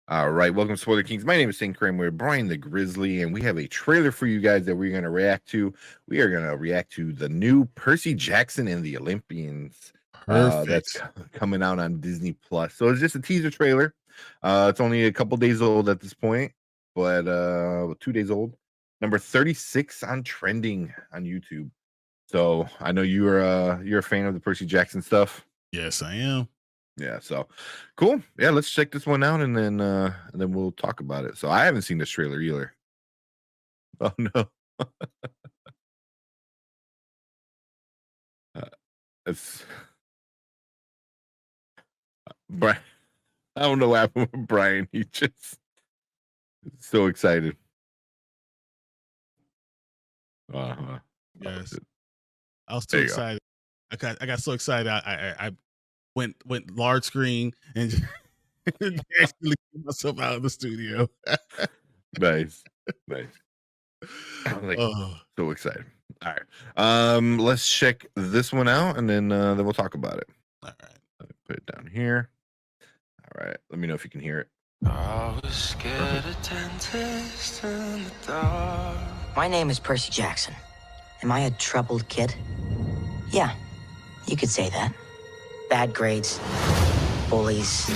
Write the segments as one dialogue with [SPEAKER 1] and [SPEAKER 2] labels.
[SPEAKER 1] All right, welcome to Spoiler Kings. My name is St. Kramer, Brian the Grizzly, and we have a trailer for you guys that we're going to react to. We are going to react to the new Percy Jackson and the Olympians. That's
[SPEAKER 2] Perfect.
[SPEAKER 1] coming out on Disney Plus. So it's just a teaser trailer. It's only a couple days old at this point, but 2 days old. Number 36 on trending on YouTube. So I know you're a fan of the Percy Jackson stuff.
[SPEAKER 2] Yes, I am.
[SPEAKER 1] Yeah, so cool. Yeah, let's check this one out and then we'll talk about it. So I haven't seen this trailer either. Oh no. Uh, it's Brian. I don't know what happened with Brian. He just so excited. Uh-huh.
[SPEAKER 2] Yes, I was too
[SPEAKER 1] There you go.
[SPEAKER 2] excited. I got so excited. I went large screen and actually put myself out of the studio.
[SPEAKER 1] Nice. Nice. I'm like
[SPEAKER 2] Oh,
[SPEAKER 1] so excited. All right. Let's check this one out and then we'll talk about it.
[SPEAKER 2] all right.
[SPEAKER 1] Let me put it down here. All right. Let me know if you can hear it.
[SPEAKER 3] I was scared of dentists in the dark.
[SPEAKER 4] My name is Percy Jackson. Am I a troubled kid? Yeah, you could say that. Bad grades, bullies,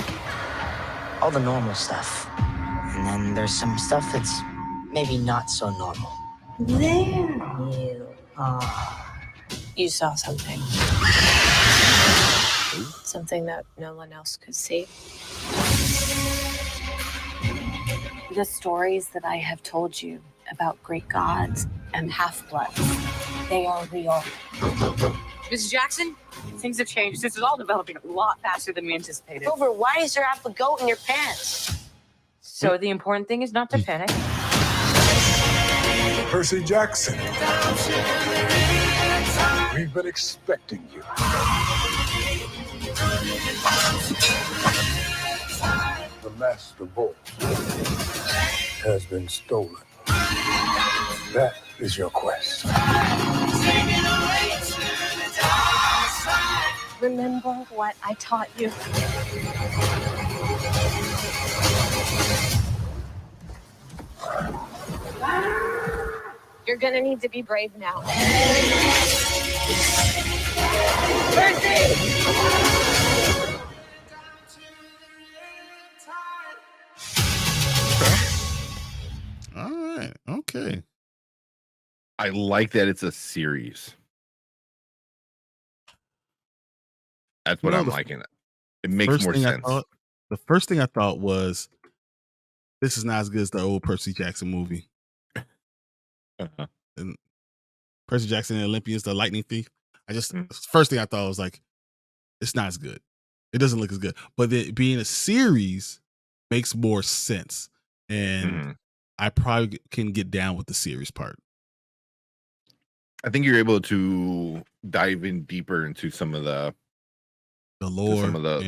[SPEAKER 4] all the normal stuff. And then there's some stuff that's maybe not so normal.
[SPEAKER 5] There you are. You saw something. Something that no one else could see. The stories that I have told you about Greek gods and half-bloods, they are real.
[SPEAKER 6] Mrs. Jackson, things have changed. This is all developing a lot faster than we anticipated.
[SPEAKER 4] Grover, why is there half a goat in your pants?
[SPEAKER 6] So the important thing is not to panic.
[SPEAKER 7] Percy Jackson. We've been expecting you. The Master Bolt has been stolen. That is your quest.
[SPEAKER 5] Remember what I taught you. You're gonna need to be brave now.
[SPEAKER 2] All right. Okay.
[SPEAKER 1] I like that it's a series. That's what I'm liking. It makes more sense.
[SPEAKER 2] The first thing I thought was, this is not as good as the old Percy Jackson movie.
[SPEAKER 1] Uh-huh.
[SPEAKER 2] And Percy Jackson and Olympians, the Lightning Thief. First thing I thought was like, it's not as good. It doesn't look as good. But it being a series makes more sense. And I probably can get down with the series part.
[SPEAKER 1] I think you're able to dive in deeper into some of the
[SPEAKER 2] lore,
[SPEAKER 1] some of the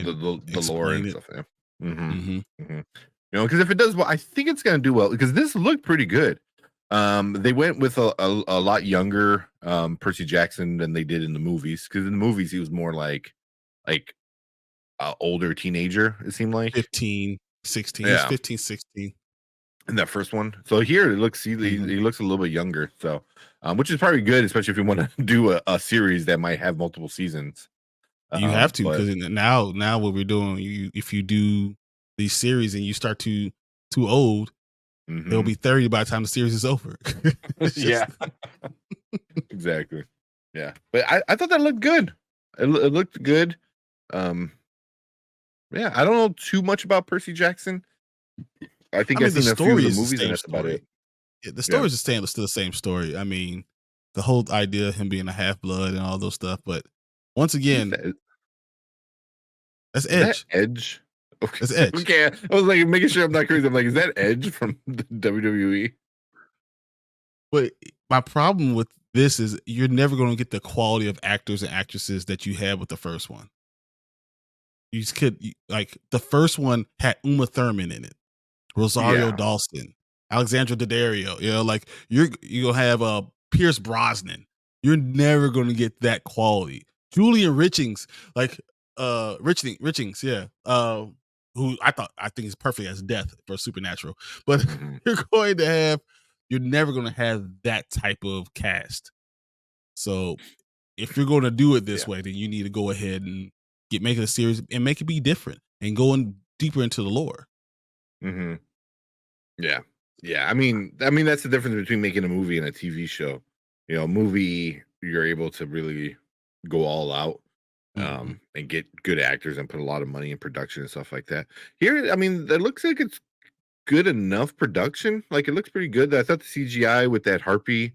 [SPEAKER 1] lore and stuff. Yeah.
[SPEAKER 2] Mm-hmm.
[SPEAKER 1] You know, because if it does well, I think it's gonna do well because this looked pretty good. They went with a lot younger Percy Jackson than they did in the movies, because in the movies he was more like older teenager, it seemed like
[SPEAKER 2] 15, 16.
[SPEAKER 1] Yeah.
[SPEAKER 2] He's 15, 16
[SPEAKER 1] in that first one. So here it looks he looks a little bit younger, so which is probably good, especially if you want to do a series that might have multiple seasons.
[SPEAKER 2] You have to, because now what we're doing, if you do these series and you start too old, they'll be 30 by the time the series is over.
[SPEAKER 1] Yeah. Exactly. Yeah. But I thought that looked good. It looked good. Yeah, I don't know too much about Percy Jackson. I think I've seen a few of the movies and that's about it.
[SPEAKER 2] Yeah, the story is still the same story. I mean, the whole idea of him being a half-blood and all those stuff, but once again, that's Edge.
[SPEAKER 1] Edge?
[SPEAKER 2] Okay. That's Edge.
[SPEAKER 1] Okay, I was like making sure I'm not crazy. I'm like, is that Edge from the WWE?
[SPEAKER 2] But my problem with this is you're never going to get the quality of actors and actresses that you had with the first one. You just could, like, the first one had Uma Thurman in it, Rosario Dawson, Alexandra Daddario. You know, like you're gonna have Pierce Brosnan. You're never going to get that quality. Julia Richings, like Richings, yeah. who I think is perfect as Death for Supernatural, but
[SPEAKER 1] Mhm.
[SPEAKER 2] you're never going to have that type of cast. So if you're going to do it this
[SPEAKER 1] Yeah.
[SPEAKER 2] way, then you need to go ahead and make it a series and make it be different and going deeper into the lore.
[SPEAKER 1] Hmm. Yeah. Yeah. I mean that's the difference between making a movie and a TV show. A movie you're able to really go all out
[SPEAKER 2] Mhm.
[SPEAKER 1] and get good actors and put a lot of money in production and stuff like that. Here, I mean, it looks like it's good enough production. Like it looks pretty good. I thought the CGI with that harpy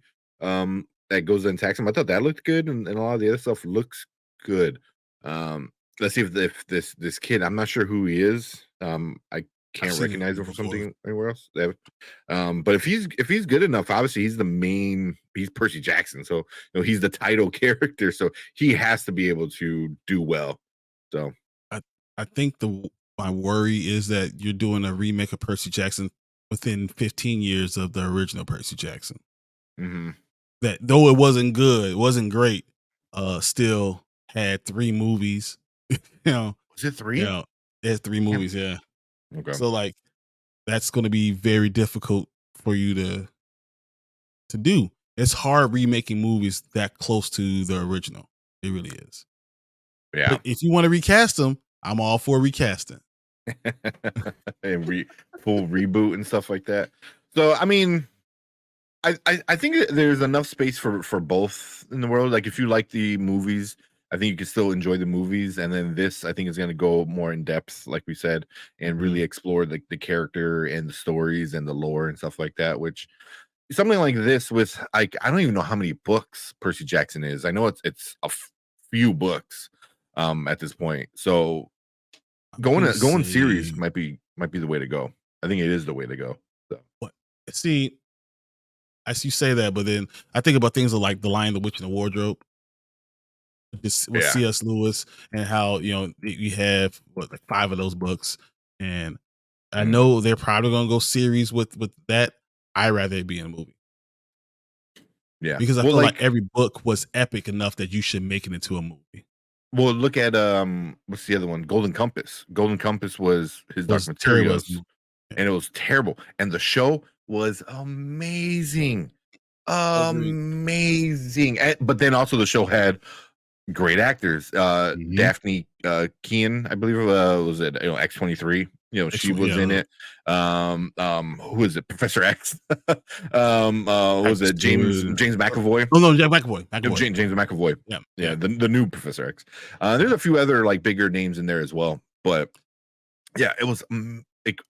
[SPEAKER 1] that goes and attacks him, I thought that looked good, and a lot of the other stuff looks good. Um, let's see if this kid, I'm not sure who he is. I
[SPEAKER 2] I've
[SPEAKER 1] can't
[SPEAKER 2] seen him
[SPEAKER 1] recognize him from
[SPEAKER 2] before.
[SPEAKER 1] something anywhere else. But if he's good enough, obviously he's Percy Jackson, so he's the title character, so he has to be able to do well. So
[SPEAKER 2] I I think my worry is that you're doing a remake of Percy Jackson within 15 years of the original Percy Jackson.
[SPEAKER 1] mhm.
[SPEAKER 2] That though it wasn't good, it wasn't great, still had 3 movies. you know,
[SPEAKER 1] Was it
[SPEAKER 2] you
[SPEAKER 1] three?
[SPEAKER 2] know, it has 3
[SPEAKER 1] Damn.
[SPEAKER 2] movies, yeah.
[SPEAKER 1] Okay.
[SPEAKER 2] So like that's going to be very difficult for you to do. It's hard remaking movies that close to the original. It really is.
[SPEAKER 1] Yeah.
[SPEAKER 2] But if you want to recast them, I'm all for recasting.
[SPEAKER 1] And full reboot and stuff like that. So I mean, I think there's enough space for both in the world. Like if you like the movies, I think you can still enjoy the movies, and then this I think is going to go more in depth, like we said, and
[SPEAKER 2] Mhm.
[SPEAKER 1] really explore the character and the stories and the lore and stuff like that. Which something like this with like I don't even know how many books Percy Jackson is. I know it's few books at this point. So
[SPEAKER 2] I'm
[SPEAKER 1] going
[SPEAKER 2] gonna
[SPEAKER 1] to going
[SPEAKER 2] say
[SPEAKER 1] series might be the way to go. I think it is the way to go. So
[SPEAKER 2] what? See, as you say that, but then I think about things like The Lion, the Witch, and the Wardrobe. Just with
[SPEAKER 1] yeah.
[SPEAKER 2] C.S. Lewis and how you have like 5 of those books, and I
[SPEAKER 1] Mhm.
[SPEAKER 2] know they're probably gonna go series with that. I rather it be in a movie
[SPEAKER 1] Yeah.
[SPEAKER 2] because I
[SPEAKER 1] Well,
[SPEAKER 2] feel like
[SPEAKER 1] like
[SPEAKER 2] every book was epic enough that you should make it into a movie.
[SPEAKER 1] well, look at what's the other one? Golden Compass. Golden Compass was his Dark
[SPEAKER 2] Was terrible as a
[SPEAKER 1] Materials,
[SPEAKER 2] movie. Yeah,
[SPEAKER 1] and it was terrible. And the show was amazing.
[SPEAKER 2] agreed.
[SPEAKER 1] Amazing. But then also the show had great actors.
[SPEAKER 2] Mhm.
[SPEAKER 1] Daphne Kean, I believe was it, X-23. She
[SPEAKER 2] Excellent.
[SPEAKER 1] was in
[SPEAKER 2] Yeah,
[SPEAKER 1] it. Who is it? Professor X. Was
[SPEAKER 2] Patrick
[SPEAKER 1] it James
[SPEAKER 2] Stewart.
[SPEAKER 1] James McAvoy?
[SPEAKER 2] Oh no, Jack McAvoy.
[SPEAKER 1] No,
[SPEAKER 2] McAvoy.
[SPEAKER 1] James McAvoy.
[SPEAKER 2] Yeah,
[SPEAKER 1] Yeah,
[SPEAKER 2] yeah.
[SPEAKER 1] the new Professor X. There's
[SPEAKER 2] Yeah.
[SPEAKER 1] a few other like bigger names in there as well, but yeah, it was like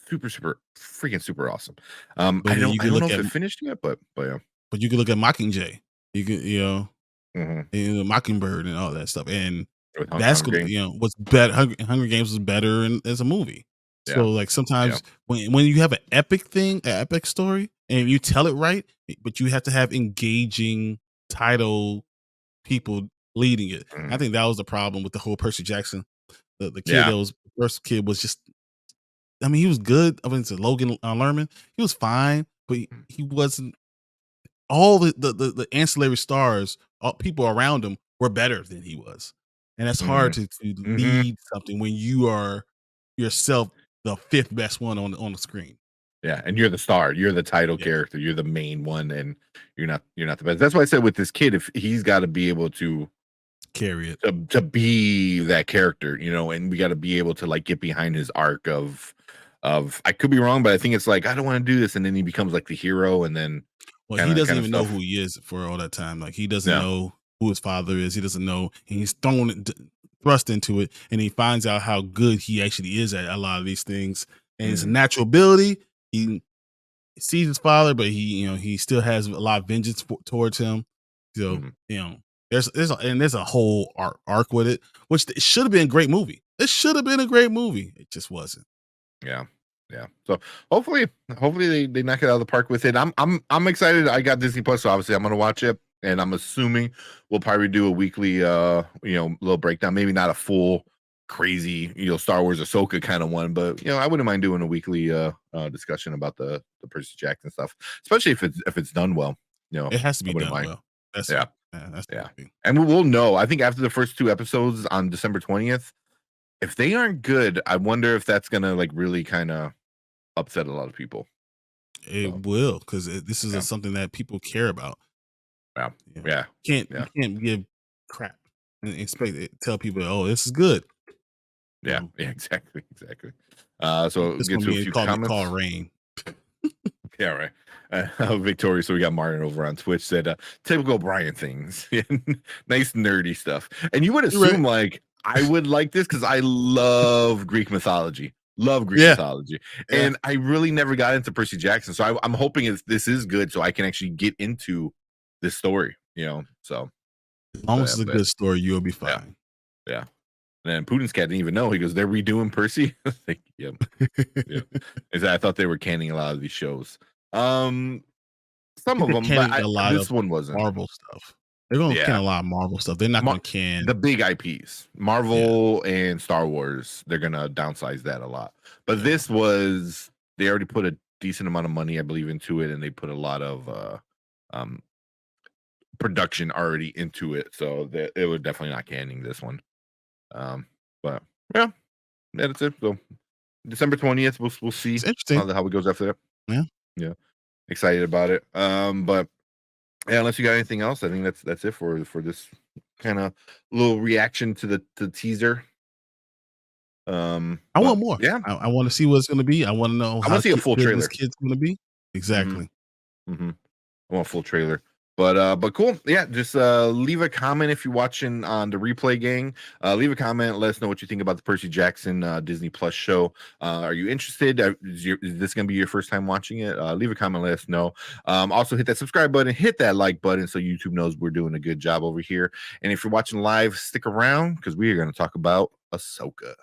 [SPEAKER 1] super freaking super awesome.
[SPEAKER 2] But
[SPEAKER 1] I
[SPEAKER 2] then
[SPEAKER 1] don't
[SPEAKER 2] you
[SPEAKER 1] I
[SPEAKER 2] can
[SPEAKER 1] don't know
[SPEAKER 2] look
[SPEAKER 1] if
[SPEAKER 2] at
[SPEAKER 1] it finished yet, but yeah.
[SPEAKER 2] Mockingjay. You can
[SPEAKER 1] Mhm.
[SPEAKER 2] Mockingbird and all that stuff, and
[SPEAKER 1] With
[SPEAKER 2] that's
[SPEAKER 1] Hunger
[SPEAKER 2] gonna
[SPEAKER 1] Games.
[SPEAKER 2] what's better. Hunger Games was better as a movie.
[SPEAKER 1] Yeah,
[SPEAKER 2] So like
[SPEAKER 1] yeah.
[SPEAKER 2] sometimes when you have an epic story, and you tell it right, but you have to have engaging title people leading it. I
[SPEAKER 1] Mhm.
[SPEAKER 2] think that was the problem with the whole Percy Jackson. The kid
[SPEAKER 1] Yeah.
[SPEAKER 2] that was the first kid was just, I mean, he was good. I mean, to Logan Lerman, he was fine, but he wasn't. All the ancillary stars, all people around him were better than he was, and that's hard
[SPEAKER 1] Mhm.
[SPEAKER 2] to
[SPEAKER 1] Mhm.
[SPEAKER 2] lead something when you are yourself the 5th best one on the screen.
[SPEAKER 1] Yeah, and you're the star. You're the title
[SPEAKER 2] Yeah,
[SPEAKER 1] character. You're the main one, and you're not the best. That's why I said with this kid, if he's got to be able
[SPEAKER 2] carry it.
[SPEAKER 1] to be that character, and we got to be able to like get behind his arc of I could be wrong, but I think it's like I don't want to do this, and then he becomes like the hero, and then
[SPEAKER 2] Well, he
[SPEAKER 1] kind of
[SPEAKER 2] doesn't
[SPEAKER 1] kind of
[SPEAKER 2] even know who
[SPEAKER 1] stuff.
[SPEAKER 2] he is for all that time. Like he doesn't
[SPEAKER 1] Yeah.
[SPEAKER 2] know who his father is. He doesn't know, and he's thrust into it, and he finds out how good he actually is at a lot of these things, and it's a
[SPEAKER 1] Mhm.
[SPEAKER 2] natural ability. He sees his father, but he still has a lot of vengeance towards him. So
[SPEAKER 1] Mhm.
[SPEAKER 2] there's a whole arc with it, which it should have been a great movie. It should have been a great movie. It just wasn't.
[SPEAKER 1] Yeah. Yeah. So hopefully they knock it out of the park with it. I'm excited. I got Disney Plus, so obviously I'm gonna watch it. And I'm assuming we'll probably do a weekly little breakdown. Maybe not a full crazy, Star Wars Ahsoka kind of one, but I wouldn't mind doing a weekly discussion about the Percy Jackson stuff, especially if it's done well.
[SPEAKER 2] It has to
[SPEAKER 1] I
[SPEAKER 2] be
[SPEAKER 1] wouldn't
[SPEAKER 2] done
[SPEAKER 1] mind.
[SPEAKER 2] well. That's
[SPEAKER 1] Yeah.
[SPEAKER 2] that's the
[SPEAKER 1] Yeah.
[SPEAKER 2] thing.
[SPEAKER 1] And we'll know. I think after the first 2 episodes on December 20th, if they aren't good, I wonder if that's gonna like really kind of upset a lot of people.
[SPEAKER 2] It will, because this is
[SPEAKER 1] Yeah.
[SPEAKER 2] something that people care about.
[SPEAKER 1] Yeah,
[SPEAKER 2] Yeah.
[SPEAKER 1] yeah,
[SPEAKER 2] You
[SPEAKER 1] yeah.
[SPEAKER 2] can't give crap and expect it, tell people, oh, this is good.
[SPEAKER 1] Yeah,
[SPEAKER 2] So,
[SPEAKER 1] yeah, exactly. So
[SPEAKER 2] this
[SPEAKER 1] get
[SPEAKER 2] one
[SPEAKER 1] to a
[SPEAKER 2] being
[SPEAKER 1] few
[SPEAKER 2] called
[SPEAKER 1] comments.
[SPEAKER 2] rain.
[SPEAKER 1] Yeah, right. Victoria. So we got Martin over on Twitch said, typical Brian things, nice nerdy stuff. And you would
[SPEAKER 2] You're right.
[SPEAKER 1] assume like I would like this because I love Greek mythology. Love Greek
[SPEAKER 2] Yeah.
[SPEAKER 1] mythology,
[SPEAKER 2] Yeah.
[SPEAKER 1] and I really never got into Percy Jackson. So I'm hoping this is good, so I can actually get into this story. So
[SPEAKER 2] As long as it's a
[SPEAKER 1] but-
[SPEAKER 2] good story, you'll be fine.
[SPEAKER 1] yeah. And then Putin's cat didn't even know. He goes, "They're redoing Percy." Like, yep. Yeah. Is that I thought they were canning a lot of these shows. Some of
[SPEAKER 2] They're
[SPEAKER 1] them,
[SPEAKER 2] canning
[SPEAKER 1] but
[SPEAKER 2] a lot
[SPEAKER 1] this
[SPEAKER 2] of
[SPEAKER 1] one wasn't.
[SPEAKER 2] Marvel stuff. They're gonna can
[SPEAKER 1] Yeah.
[SPEAKER 2] a lot of Marvel stuff. They're not gonna can
[SPEAKER 1] The big IPs, Marvel and Star Wars. They're gonna downsize that a lot. But this was they already put a decent amount of money, I believe, into it, and they put a lot of production already into it, so that it was definitely not canning this one. But yeah, that's it. So December 20th, we'll see
[SPEAKER 2] It's interesting.
[SPEAKER 1] how it goes after that.
[SPEAKER 2] Yeah.
[SPEAKER 1] Excited about it. But yeah, unless you got anything else, I think that's it for this kind of little reaction to the teaser.
[SPEAKER 2] I want more.
[SPEAKER 1] Yeah,
[SPEAKER 2] I want to see what it's gonna be. I want to know
[SPEAKER 1] I want to see a full
[SPEAKER 2] good
[SPEAKER 1] trailer.
[SPEAKER 2] this kid's gonna be. Exactly.
[SPEAKER 1] I want a full trailer. But cool. Yeah, just leave a comment if you're watching on the replay gang. Leave a comment. Let us know what you think about the Percy Jackson Disney Plus show. Are you interested? Is this going to be your first time watching it? Leave a comment. Let us know. Also, hit that subscribe button. Hit that like button so YouTube knows we're doing a good job over here. And if you're watching live, stick around because we are going to talk about Ahsoka.